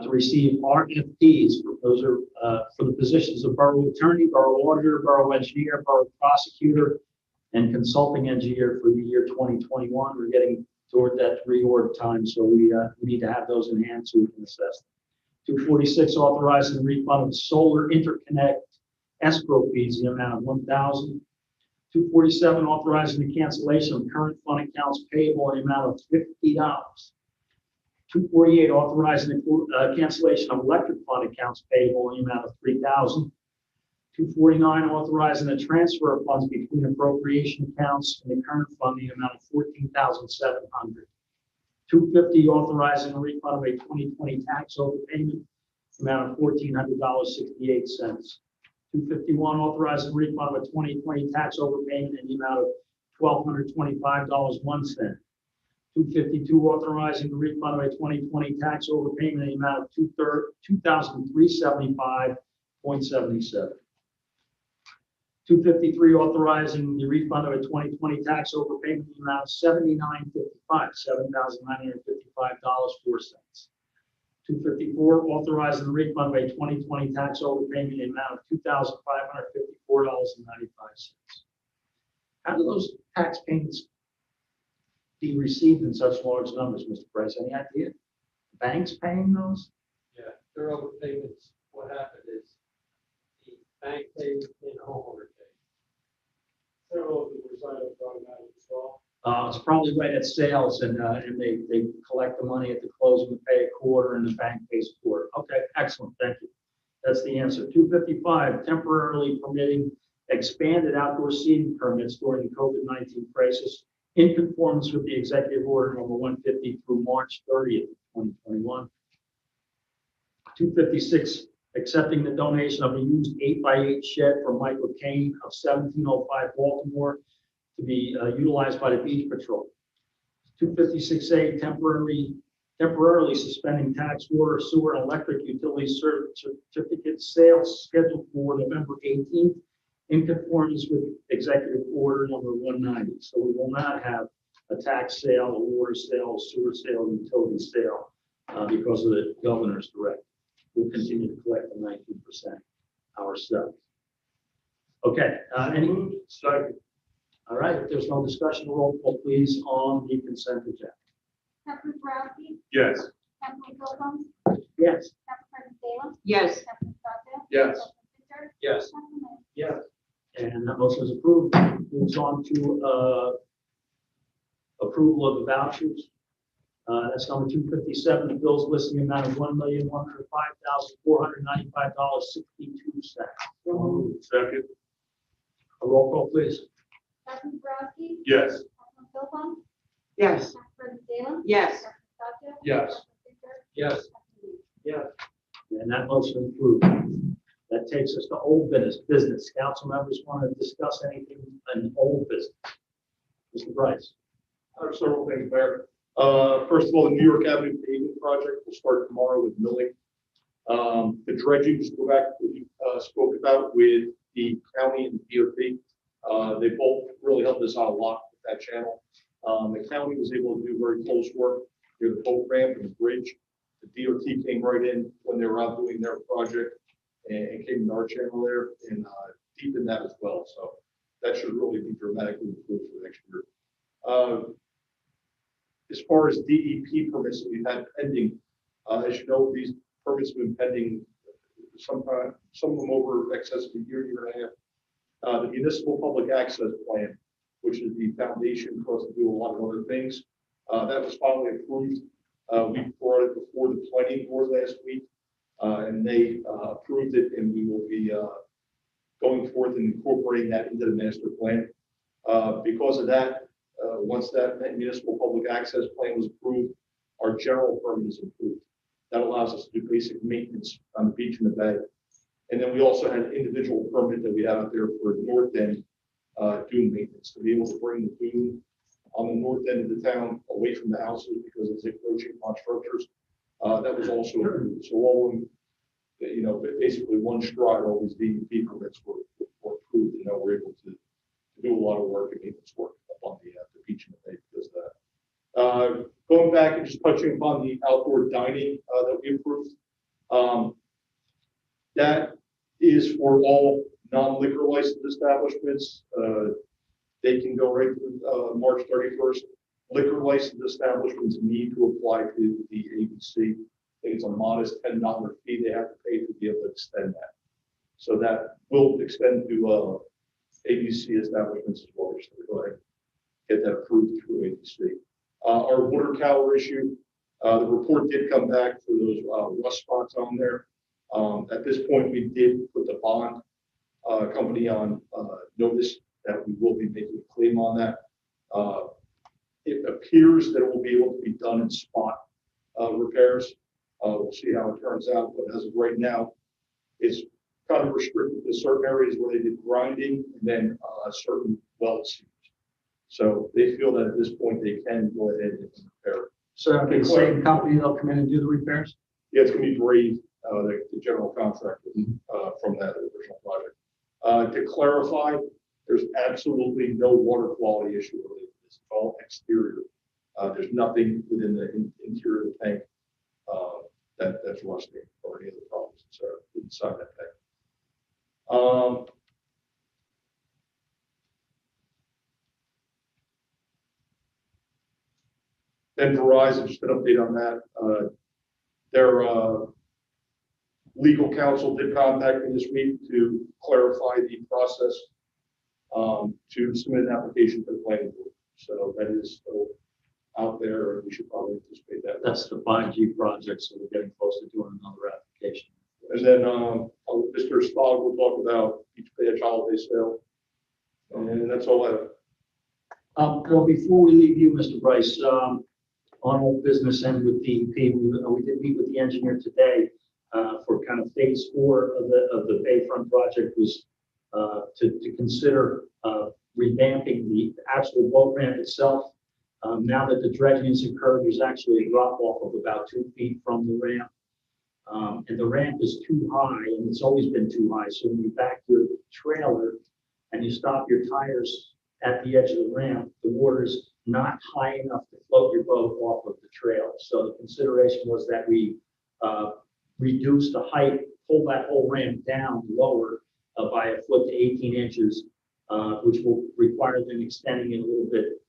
to receive RFPs. Those are for the positions of borough attorney, borough auditor, borough engineer, borough prosecutor, and consulting engineer for the year 2021. We're getting toward that reorg time, so we need to have those in hand so we can assess them. 246, authorizing the refund of solar interconnect escrow fees in the amount of $1,000. 247, authorizing the cancellation of current fund accounts payable in the amount of $50. 248, authorizing the cancellation of electric fund accounts payable in the amount of $3,000. 249, authorizing the transfer of funds between appropriation accounts and the current fund in the amount of $14,700. 250, authorizing a refund of a 2020 tax overpayment, amount of $1,400.68. 251, authorizing refund of a 2020 tax overpayment in the amount of $1,225.01. 252, authorizing the refund of a 2020 tax overpayment in the amount of $2,375.77. 253, authorizing the refund of a 2020 tax overpayment in the amount of $7,955.04. 254, authorizing the refund of a 2020 tax overpayment in the amount of $2,554.95. How do those tax payments be received in such large numbers, Mr. Price? Any idea? Banks paying those? Yeah, they're overpayments. What happened is the bank paid and the homeowner paid. Several of them were signed up for automatic withdrawal. It's probably right at sales and they collect the money at the closing and pay a quarter and the bank pays a quarter. Okay, excellent, thank you. That's the answer. 255, temporarily permitting expanded outdoor seating permits during the COVID-19 crisis in conformance with the executive order number 150 through March 30th, 2021. 256, accepting the donation of a used 8x8 shed from Michael Kane of 1705 Baltimore to be utilized by the Beach Patrol. 256A, temporarily suspending tax, water, sewer, and electric utility certificate sales scheduled for November 18th in conformance with Executive Order number 190. So we will not have a tax sale, a water sale, a sewer sale, utility sale because of the governor's directive. We'll continue to collect the 19% ourselves. Okay, any? Second. All right, if there's no discussion, roll call please on the consent agenda. Councilman Ferrowski, Yes. Councilman Phillips, Yes. Council President Salem, Yes, Councilman Stockdale. Yes. Councilman Fisher, Yes. Councilman Lang. Yes. And that motion is approved. Moves on to approval of the vouchers. That's number 257. The bills listing the amount of $1,105,495.62. Second. A roll call, please. Councilman Ferrowski, Yes. Councilman Phillips, yes, Council President Salem. yes, Councilman Stockdale. Yes. Councilman Fisher, Yes. Councilman Lang. Yeah. And that motion is approved. That takes us to old business. Council members want to discuss anything in old business? Mr. Bryce. Several things, Mayor. First of all, the New York Avenue paving project will start tomorrow with milling. The dredging, just go back to what you spoke about with the county and DOT. They both really helped us out a lot with that channel. The county was able to do very close work near the boat ramp and the bridge. The DOT came right in when they were out doing their project and came to our channel there and deepened that as well. So that should really be dramatically improved for next year. As far as DEP permits that we've had pending, as you know, these permits have been pending some of them over excess of a year and a half. The municipal public access plan, which is the foundation for us to do a lot of other things, that was finally approved We brought it before the planning board last week, and they approved it, and we will be going forth and incorporating that into the master plan. Because of that, once that municipal public access plan was approved, our general permit is approved. That allows us to do basic maintenance on the beach and the bay. And then we also had an individual permit that we had out there for north end dune maintenance, to be able to bring the dune on the north end of the town away from the houses because it's encroaching on structures. That was also approved. So all in, basically one stride, all these DEP permits were approved, and now we're able to do a lot of work and maintenance work up on the beach and the bay because of that. Going back and just touching upon the outdoor dining that we approved, that is for all non-liquor licensed establishments. They can go right through March 31st. Liquor licensed establishments need to apply to the ABC. I think it's a modest $10 fee they have to pay to be able to extend that. So that will extend to ABC establishments as well. So we go ahead and get that approved through ABC. Our water tower issue, the report did come back for those rust spots on there. At this point, we did put the bond company on notice that we will be making a claim on that. It appears that it will be able to be done in spot repairs. We'll see how it turns out, but as of right now, it's kind of restricted to certain areas where they did grinding and then certain weld seams. So they feel that at this point they can go ahead and repair it. So that'll be the same company that'll come in and do the repairs? Yeah, it's going to be Brave, the general contractor from that original project. To clarify, there's absolutely no water quality issue related to this. It's all exterior. There's nothing within the interior of the tank that's rusting or any other problems inside that tank. Then Verizon, just an update on that. Their legal counsel did contact me this week to clarify the process to submit an application to the planning board. So that is still out there, and we should probably anticipate that. That's the 5G project, so we're getting close to doing another application. And then Mr. Spog will talk about each badge holiday sale. And that's all I have. Well, before we leave you, Mr. Bryce, on old business and with DEP, we did meet with the engineer today for kind of phase 4 of the Bayfront project was to consider revamping the actual boat ramp itself. Now that the dredging has occurred, there's actually a drop off of about 2 feet from the ramp. And the ramp is too high, and it's always been too high. So when you back your trailer and you stop your tires at the edge of the ramp, the water is not high enough to float your boat off of the trail. So the consideration was that we reduce the height, pull that whole ramp down lower by a foot to 18 inches, which will require them extending it a little bit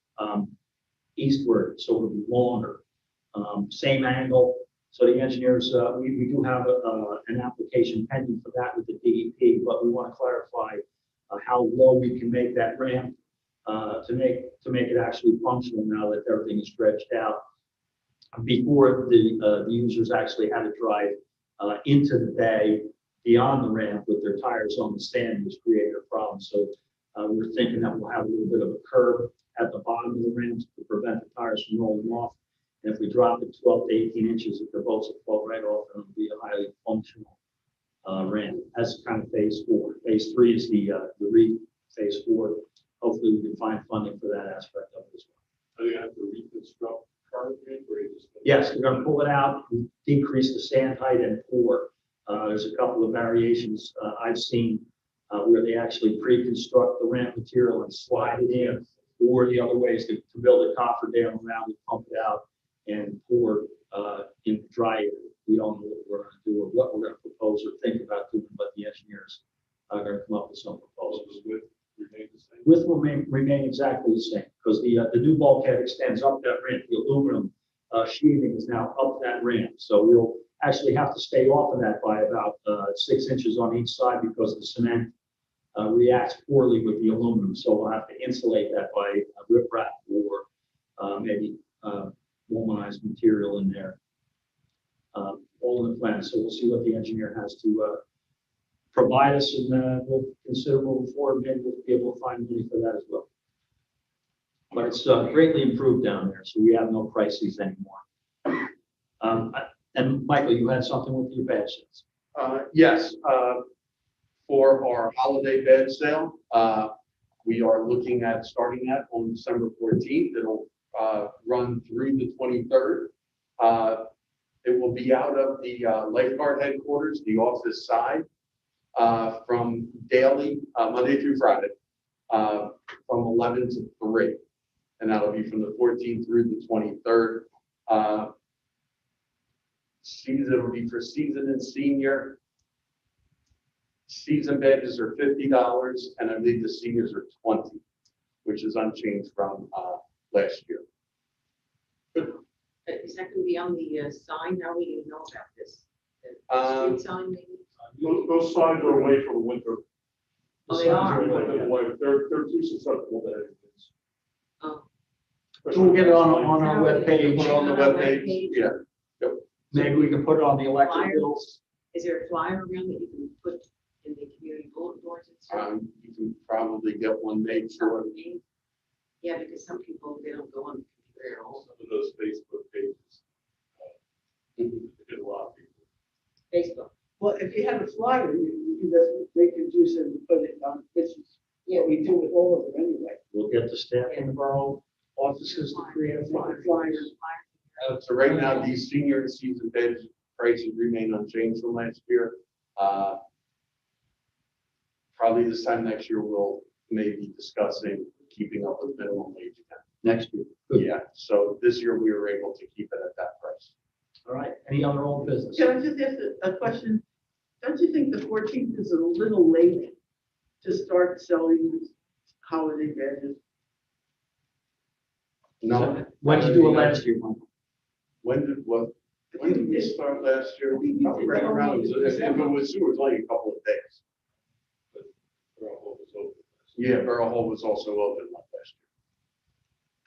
eastward, so it'll be longer. Same angle. So the engineers, we do have an application pending for that with the DEP, but we want to clarify how low we can make that ramp to make it actually functional now that everything is dredged out. Before the users actually had to drive into the bay beyond the ramp with their tires on the stand was creating a problem. So we're thinking that we'll have a little bit of a curb at the bottom of the ramp to prevent the tires from rolling off. And if we drop it 12 to 18 inches, if the boats will float right off, and it'll be a highly functional ramp. That's kind of phase 4. Phase 3 is the phase 4. Hopefully, we can find funding for that aspect of it as well. Are they have to reconstruct current ramp or just? Yes, we're going to pull it out, decrease the stand height, and pour. There's a couple of variations I've seen where they actually pre-construct the ramp material and slide it in, or the other way is to build a cofferdam around it, pump it out, and pour in the dry area. We don't know what we're going to do or what we're going to propose or think about doing, but the engineers are going to come up with some proposals. Width will remain exactly the same because the new bulkhead extends up that ramp. The aluminum sheathing is now up that ramp. So we'll actually have to stay off of that by about 6 inches on each side because the cement reacts poorly with the aluminum. So we'll have to insulate that by riprap or maybe womanized material in there. All in the plan, so we'll see what the engineer has to provide us, and we'll consider moving forward. Maybe we'll be able to find money for that as well. But it's greatly improved down there, so we have no crises anymore. And Michael, you had something with your badge sales. Yes, for our holiday bed sale, we are looking at starting that on December 14th. It'll run through the 23rd. It will be out of the lifeguard headquarters, the office side, from daily, Monday through Friday, from 11 to 3. And that'll be from the 14th through the 23rd. Season, it'll be for season and senior. Season badges are $50, and I believe the seniors are $20, which is unchanged from last year. Is that gonna be on the sign? How are we gonna know about this? The street sign maybe? Those signs are away from the winter. Oh, they are? They're too susceptible to anything. Oh. So we'll get it on our webpage. Put it on the webpage, yeah. Maybe we can put it on the electric bills. Is there a flyer around that you can put in the community bulletin boards and stuff? You can probably get one made for it. Yeah, because some people, they don't go on the computer at all. Some of those Facebook pages. Get a lot of people. Facebook. Well, if you have a flyer, they could use it and put it on, which is what we do with all of them anyway. We'll get the staff in the borough offices to create a flyer. Flyers. So right now, these senior and season bed prices remain unchanged from last year. Probably this time next year, we'll maybe discussing keeping up with minimum wage again. Next year. Good. Yeah, so this year we were able to keep it at that price. All right. Any other old business? Can I just ask a question? Don't you think the 14th is a little late to start selling holiday badges? No. When did you do it last year, Michael? When did we start last year? Probably right around, if it was like a couple of days. Borough Hall was open. Yeah, Borough Hall was also open last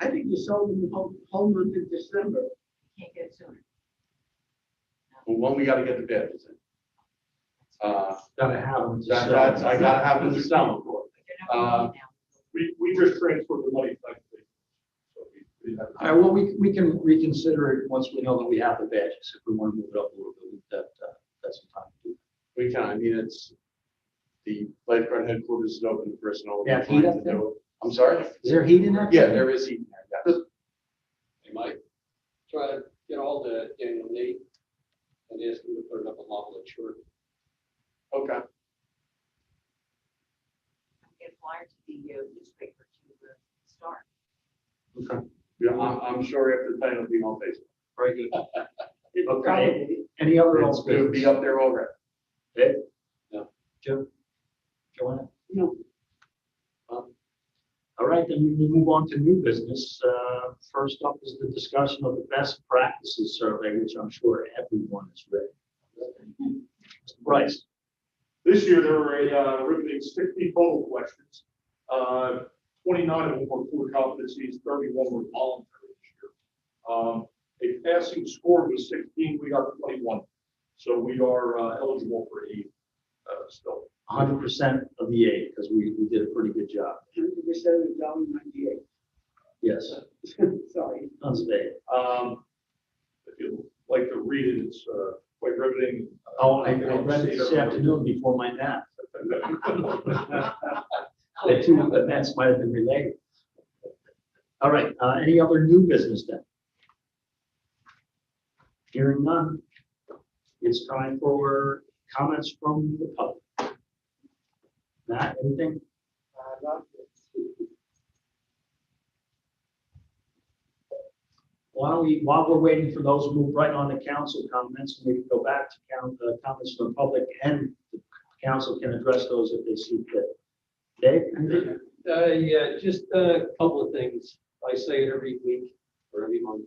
I think you sold them the whole month of December. Can't get it sooner. year. Well, one, we gotta get the badges in. Gotta have them. to sell. That's, I gotta have them to sell them for. They're not going now. We just transferred the money back to the. So we didn't have. All right, well, we can reconsider it once we know that we have the badges. If we want to move it up a little bit, that's the time to do. We can, I mean, it's, the lifeguard headquarters is open to personnel. Yeah, heat up there? I'm sorry? Is there heat in there? Yeah, there is heat in there, yes. They might try to get all the Daniel Nate and ask him to put it up along with short. Okay. Get a flyer to the newspaper to start. Okay. Yeah, I'm sure after the time it'll be on Facebook. Very good. It Okay. probably- Any other It's old gonna business? be up there already. Ed? No. Jim? Joanna? No. All right, then we move on to new business. First up is the discussion of the best practices survey, which I'm sure everyone has read. Mr. Bryce? This year, there were a riveting 60 total questions. 29 of them were core competencies, 31 were voluntary this year. A passing score was 16, we got 21. So we are eligible for aid still. 100% of the aid, because we did a pretty good job. 100% of $1.98. Yes, Sorry. unstated. If you'd like to read it, it's quite riveting. Oh, I read it this afternoon before my nap. The two events might have been related. All right, any other new business then? Hearing none. It's time for comments from the public. Matt, anything? Why don't we, while we're waiting for those, move right on to council comments, and we can go back to comments from the public, and the council can address those if they see fit. Dave, anything? Yeah, just a couple of things. I say it every week or every month.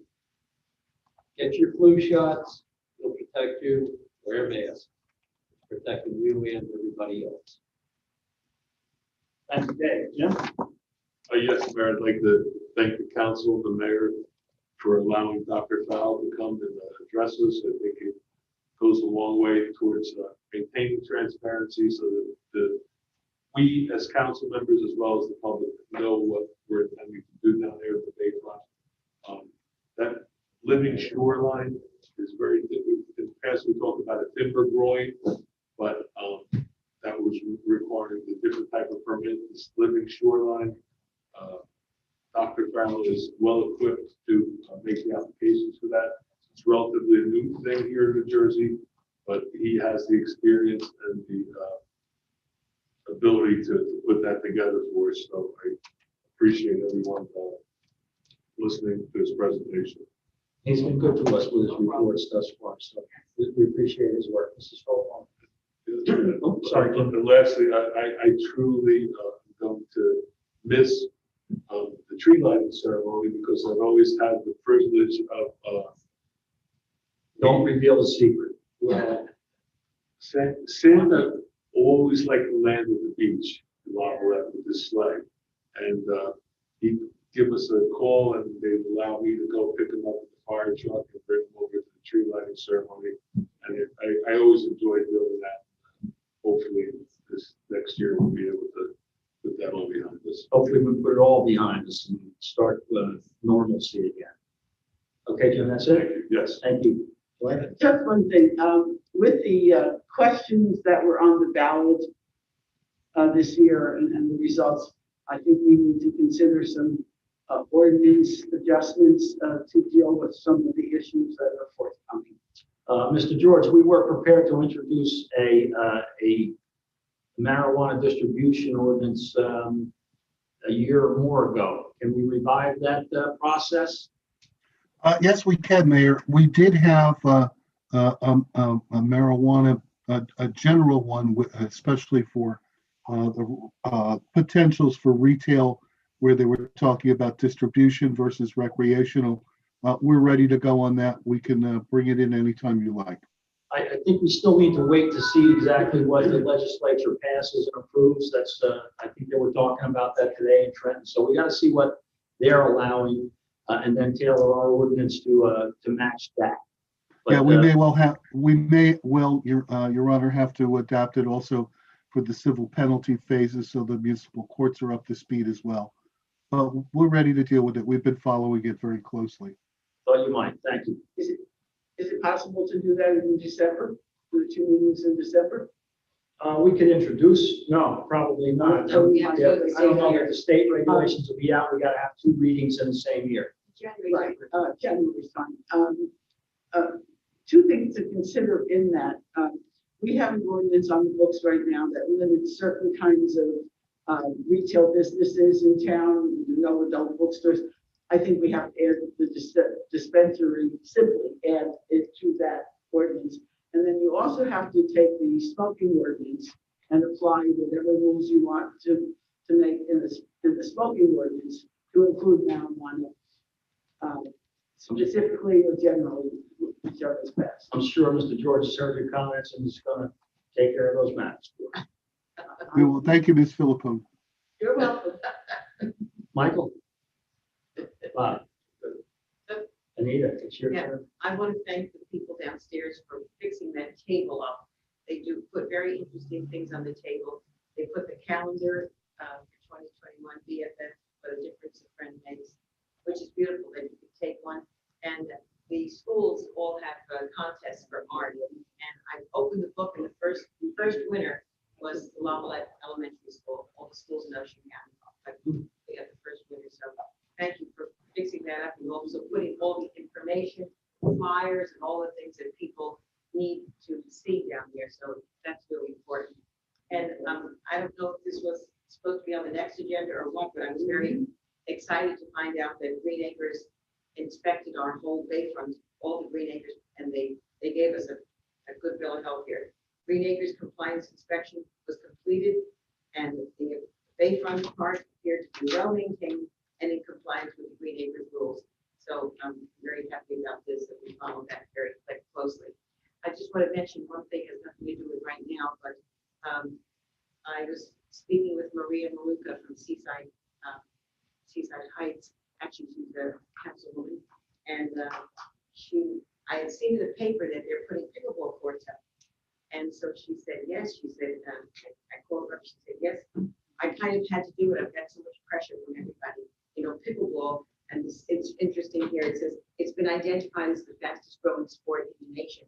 Get your flu shots. It'll protect you. Wear a mask. Protecting you and everybody else. Thank you, Dave. Jim? Yes, Mayor, I'd like to thank the council, the mayor, for allowing Dr. Fowle to come and address us. I think it goes a long way towards maintaining transparency so that we as council members as well as the public know what we're intending to do down there at the Bayfront. That living shoreline is very, in the past we talked about a timber groin, but that was requiring a different type of permit. This living shoreline, Dr. Farrell is well equipped to make the applications for that. It's relatively a new thing here in New Jersey, but he has the experience and the ability to put that together for us. So I appreciate everyone listening to his presentation. He's been good to us with his reports thus far, so we appreciate his work. Mrs. Foley. Oh, sorry. And lastly, I truly am going to miss the tree lighting ceremony because I've always had the privilege of Don't reveal the secret. Santa always liked to land at the beach in Lavallette with his sleigh, and he'd give us a call and they'd allow me to go pick him up in the fire truck and bring him over to the tree lighting ceremony. And I always enjoyed doing that. Hopefully this next year we'll be able to put that all behind us. Hopefully we put it all behind us and start normalcy again. Okay, Jim, that's it? Yes. Thank you. Go ahead. Just one thing, with the questions that were on the ballot this year and the results, I think we need to consider some ordinance adjustments to deal with some of the issues that are forthcoming. Mr. George, we were prepared to introduce a marijuana distribution ordinance a year or more ago. Can we revive that process? Yes, we can, Mayor. We did have a marijuana, a general one, especially for the potentials for retail, where they were talking about distribution versus recreational. We're ready to go on that. We can bring it in anytime you like. I think we still need to wait to see exactly what the legislature passes and approves. That's, I think they were talking about that today in Trenton. So we got to see what they're allowing and then tailor our ordinance to match that. But, yeah, we may well, Your Honor, have to adapt it also for the civil penalty phases, so the municipal courts are up to speed as well. But we're ready to deal with it. We've been following it very closely. Thought you might. Thank you. Is it possible to do that in December, for the 2 meetings in December? We could introduce, no, probably not. So we Yeah, have I to- don't know that the state regulations will be out. We got to have 2 readings in the same year. Right, January's fine. 2 things to consider in that. We have an ordinance on the books right now that limits certain kinds of retail businesses in town, no adult bookstores. I think we have to add the dispensary, simply add it to that ordinance. And then you also have to take the smoking ordinance and apply whatever rules you want to make in the smoking ordinance to include marijuana, specifically or generally, whichever is best. I'm sure Mr. George has heard your comments and he's going to take care of those matters. We will. Thank you, Ms. Philippone. You're welcome. Michael? Bob? Anita, it's your Yeah. turn. I want to thank the people downstairs for fixing that table up. They do put very interesting things on the table. They put the calendar for 2021 BFF, what a difference a friend makes, which is beautiful that you can take one. And the schools all have contests for art. And I opened the book, and the first winner was the Lavallette Elementary School. All the schools in Ocean County. They got the first winner. So thank you for fixing that up and also putting all the information, flyers, and all the things that people need to see down there. So that's really important. And I don't know if this was supposed to be on the next agenda or what, but I was very excited to find out that Green Acres inspected our whole bayfront, all the Green Acres, and they gave us a good bill of health here. Green Acres compliance inspection was completed, and the bayfront part appeared to be well maintained and in compliance with the Green Acres rules. So I'm very happy about this, that we follow that very closely. I just want to mention one thing, has nothing to do with right now, but I was speaking with Maria Maluka from Seaside Heights. Actually, she's a councilwoman, had seen in the paper that they're putting pickleball courts up. And so she said, yes, she said, I called her up, she said, yes, I kind of had to do it. I've got so much pressure from everybody, pickleball. And it's interesting here. It says, it's been identified as the fastest growing sport in the nation.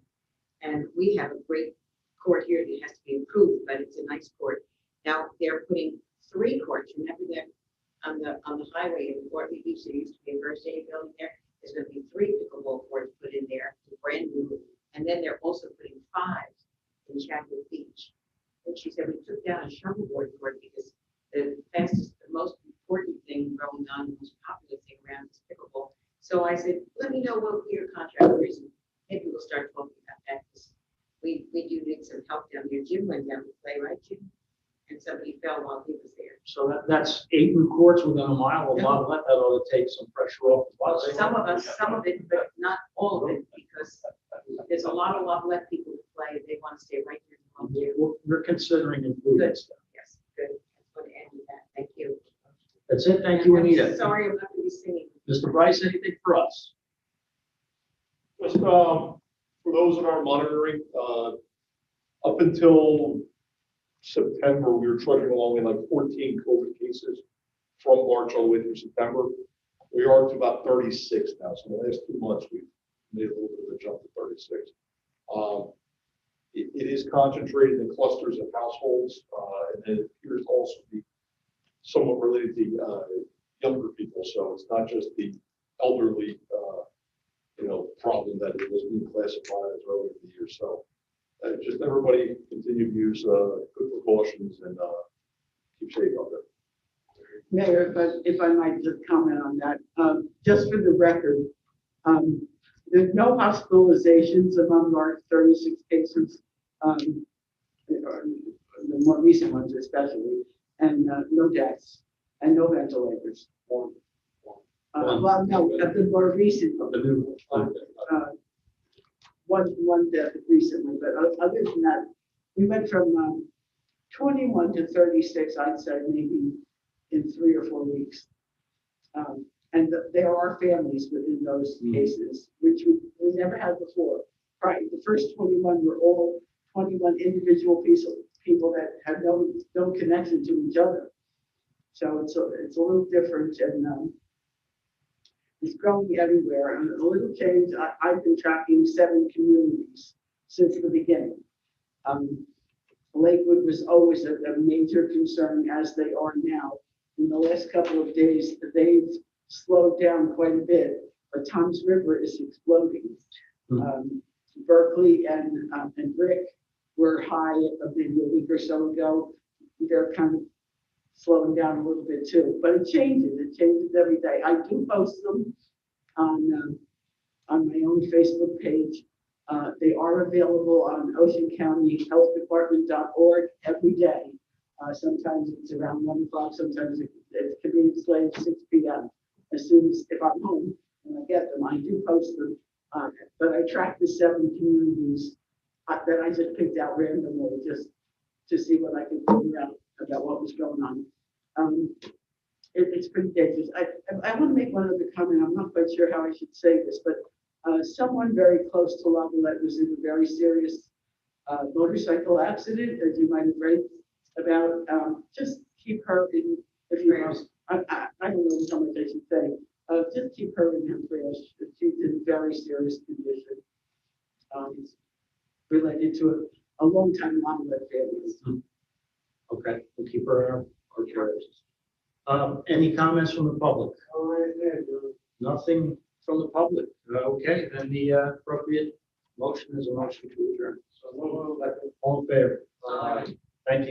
And we have a great court here that has to be improved, but it's a nice court. Now they're putting 3 courts. Remember that on the highway in Fort Lee Beach, there used to be a first aid building there. There's going to be 3 pickleball courts put in there, brand new. And then they're also putting 5 in Chadwick Beach. And she said we took down a shuffleboard court because the most important thing going on, the most popular thing around is pickleball. So I said, let me know what your contractor is. Maybe we'll start talking about that. We do need some help down there. Jim went down to play, right, Jim? And somebody fell while he was there. So that's 8 new courts within a mile of lot. That ought to take some pressure off. Some of it, but not all of it, because there's a lot of left people to play. They want to stay right here. We're considering improving stuff. Yes, good. I'm going to end with that. Thank you. That's it. Thank you, Anita. Sorry, I'm not going to be singing. Mr. Bryce, anything for us? Just, for those that are monitoring, up until September, we were trudging along in like 14 COVID cases from March all the way through September. We are to about 36 now. So in the last 2 months, we've made a little bit of a jump to 36. It is concentrated in clusters of households, and it appears to also be somewhat related to younger people. So it's not just the elderly, problem that it was being classified as earlier in the year. So just everybody continue to use good precautions and keep safe out there. Mayor, if I might just comment on that, just for the record, there's no hospitalizations among our 36 cases, the more recent ones especially, and no deaths and no ventilators. Well, no, of the more recent, Of the new one death recently, but other than that, we went from 21 to 36, I'd say maybe in 3 or 4 weeks. And there are families within those cases, which we never had before. Right, the first 21 were all 21 individual people that had no connection to each other. So it's a little different, and it's growing everywhere. And a little change. I've been tracking 7 communities since the beginning. Lakewood was always a major concern, as they are now. In the last couple of days, they've slowed down quite a bit, but Toms River is exploding. Berkeley and Rick were high maybe a week or so ago. They're kind of slowing down a little bit too, but it changes. It changes every day. I do post them on my own Facebook page. They are available on oceancountyhealthdepartment.org every day. Sometimes it's around 1 o'clock. Sometimes it's convenience late 6 p.m. As soon as, if I'm home and I get them, I do post them. But I track the 7 communities that I just picked out randomly just to see what I can figure out about what was going on. It's pretty dangerous. I want to make one other comment. I'm not quite sure how I should say this, but someone very close to Lavalette was in a very serious motorcycle accident, as you might have read about. Just keep her in, if you know, I don't know how much I should say. Just keep her in your prayers. She's in very serious condition. Related to a long-time Lavalette family. Okay, we'll keep her in our prayers. Any comments from the public? Nothing from the public. Okay, then the appropriate motion is a motion to adjourn. So, all in favor? Thank you.